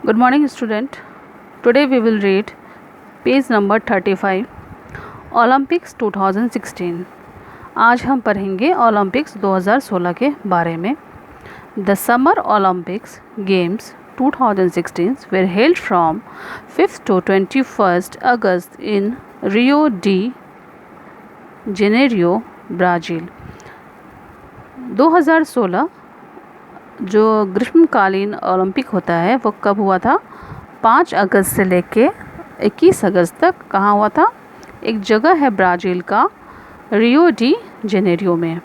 Good morning, student. Today we will read page number 35, Olympics 2016. आज हम पढ़ेंगे Olympics 2016 के बारे में. The Summer Olympics Games 2016 were held from 5th to 21st August in Rio de Janeiro, Brazil. 2016 जो ग्रीष्मकालीन Olympic होता है वो कब हुआ था? 5 अगस्त से लेके 21 अगस्त तक. कहाँ हुआ था? एक जगह है ब्राज़ील का, रियो डी जेनेरियो में.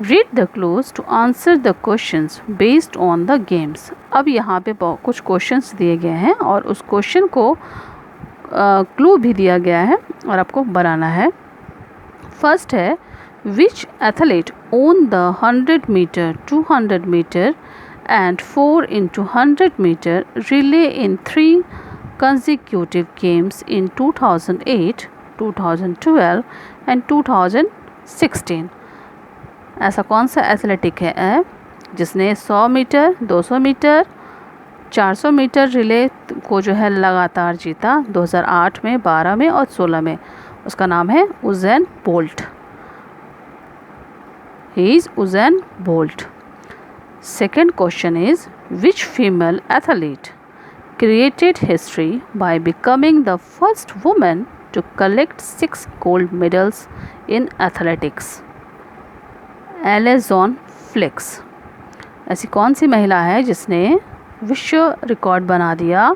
Read the clues to answer the questions based on the games. अब यहाँ पे कुछ क्वेश्चंस दिए गए हैं और उस क्वेश्चन को क्लू भी दिया गया है और आपको बनाना है. फर्स्ट है, which athlete won the 100 meter, 200 meter and 4 into 100 meter relay in 3 consecutive games in 2008, 2012 and 2016. ऐसा कौन सा एथलेटिक है जिसने 100 मीटर, 200 मीटर, 400 मीटर रिले को जो है लगातार जीता 2008 में, 12 में और 16 में? उसका नाम है उज़ैन bolt. He is Usain Bolt. Second question is, which female athlete created history by becoming the first woman to collect 6 gold medals in athletics? Allyson Felix. ऐसी कौन सी महिला है जिसने विश्व रिकॉर्ड बना दिया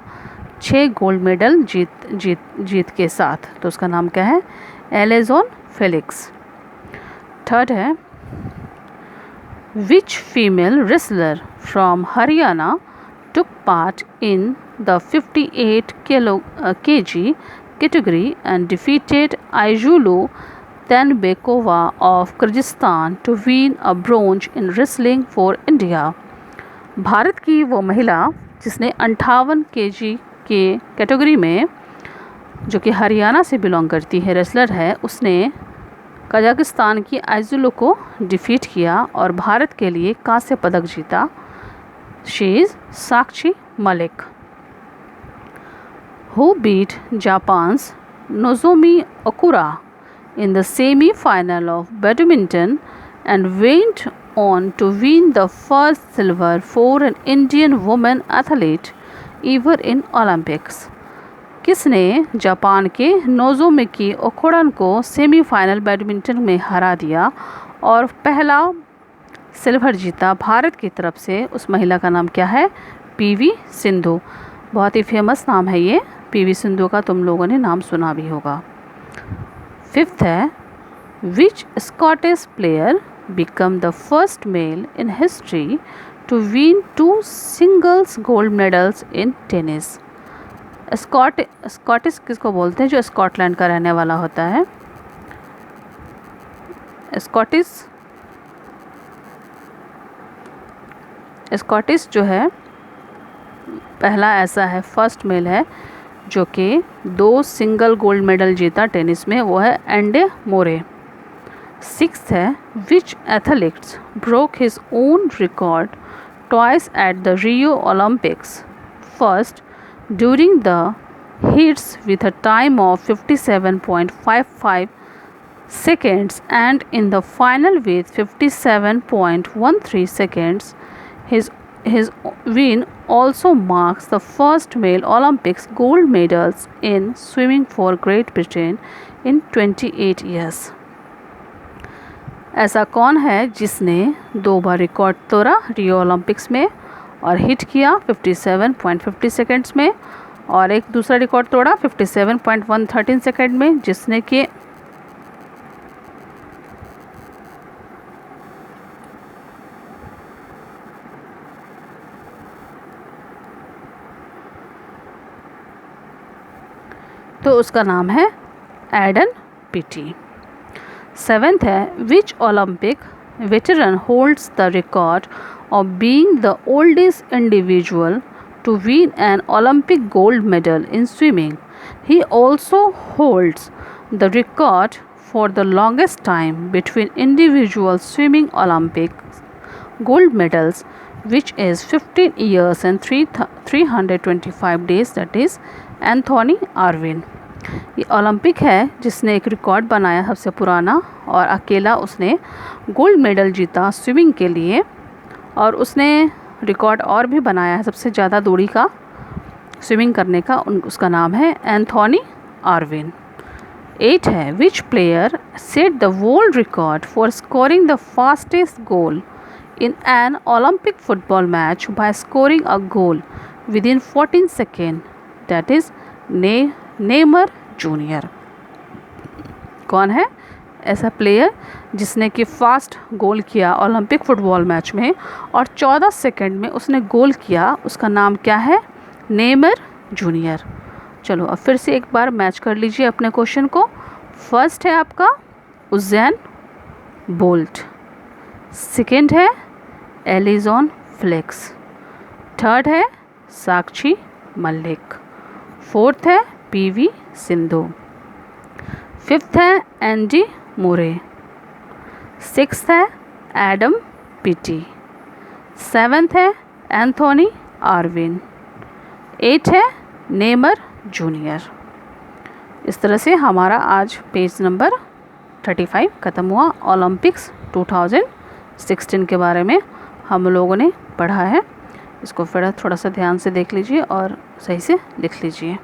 6 गोल्ड मेडल जीत के साथ? तो उसका नाम क्या है? एलिजॉन फेलिक्स. थर्ड है, which female wrestler from Haryana took part in the 58 kg category and defeated Ayulu Tanbekova of Kyrgyzstan to win a bronze in wrestling for India? Bharat की वो महिला जिसने 58 kg के कैटेगरी में, जो कि हरियाणा से बिलोंग करती है, रेसलर है, उसने कजाकिस्तान की आइजुलू को डिफीट किया और भारत के लिए कांस्य पदक जीता. She is Sakshi Malik. Who beat Japan's Nozomi Okuhara in the semi final of badminton and went on to win the first silver for an Indian women athlete ever in Olympics? किसने जापान के नोजोमिकी ओकुरा को सेमीफाइनल बैडमिंटन में हरा दिया और पहला silver जीता भारत की तरफ से? उस महिला का नाम क्या है? पीवी सिंधु. बहुत ही फेमस नाम है ये. पीवी सिंधु का तुम लोगों ने नाम सुना भी होगा. फिफ्थ है, which Scottish player become the first male in history to win 2 singles gold medals in tennis? Scottish किसको बोलते हैं? जो स्कॉटलैंड का रहने वाला होता है. स्कॉटिश जो है पहला ऐसा है, फर्स्ट मेल है जो कि 2 सिंगल गोल्ड मेडल जीता टेनिस में, वो है एंडे मोरे. सिक्स्थ है, which athletes broke his own record twice at the Rio Olympics? First during the heats with a time of 57.55 seconds and in the final with 57.13 seconds. His win also marks the first male Olympics gold medals in swimming for Great Britain in 28 years. ऐसा कौन है जिसने 2 बार record तोड़ा Rio Olympics में और hit किया 57.50 seconds में, और एक दूसरा रिकॉर्ड तोड़ा 57.113 सेकेंड में, जिसने कि तो उसका नाम है एडन पीटी. सेवेंथ है, which Olympic veteran holds the record of being the oldest individual to win an Olympic gold medal in swimming? He also holds the record for the longest time between individual swimming Olympic gold medals which is 15 years and 325 days, that is Anthony Irwin. ये Olympic है जिसने एक record बनाया सबसे पुराना, और अकेला उसने गोल्ड मेडल जीता स्विमिंग के लिए, और उसने रिकॉर्ड और भी बनाया है सबसे ज़्यादा दूरी का स्विमिंग करने का, उसका नाम है एंथोनी आर्विन। 8 है विच player set the world record for scoring the fastest goal in an Olympic football match by scoring a goal within 14 seconds, that is Neymar junior. कौन है ऐसा प्लेयर जिसने कि फास्ट गोल किया ओलंपिक फुटबॉल मैच में और 14 second में उसने गोल किया, उसका नाम क्या है? Neymar junior. चलो अब फिर से एक बार मैच कर लीजिए अपने क्वेश्चन को। फर्स्ट है आपका उज़ैन बोल्ट, सेकंड है एलिजॉन फ्लेक्स, थर्ड है साक्षी मलिक, फोर्थ है पीवी सिंधु, फिफ्थ है एंडी मुरे, सिक्स्थ है एडम पीटी, सेवेंथ है एंथोनी आर्विन, एट है नेमर जूनियर। इस तरह से हमारा आज पेज नंबर 35 ख़त्म हुआ। ओलंपिक्स 2016 के बारे में हम लोगों ने पढ़ा है। इसको फिर थोड़ा सा ध्यान से देख लीजिए और सही से लिख लीजिए।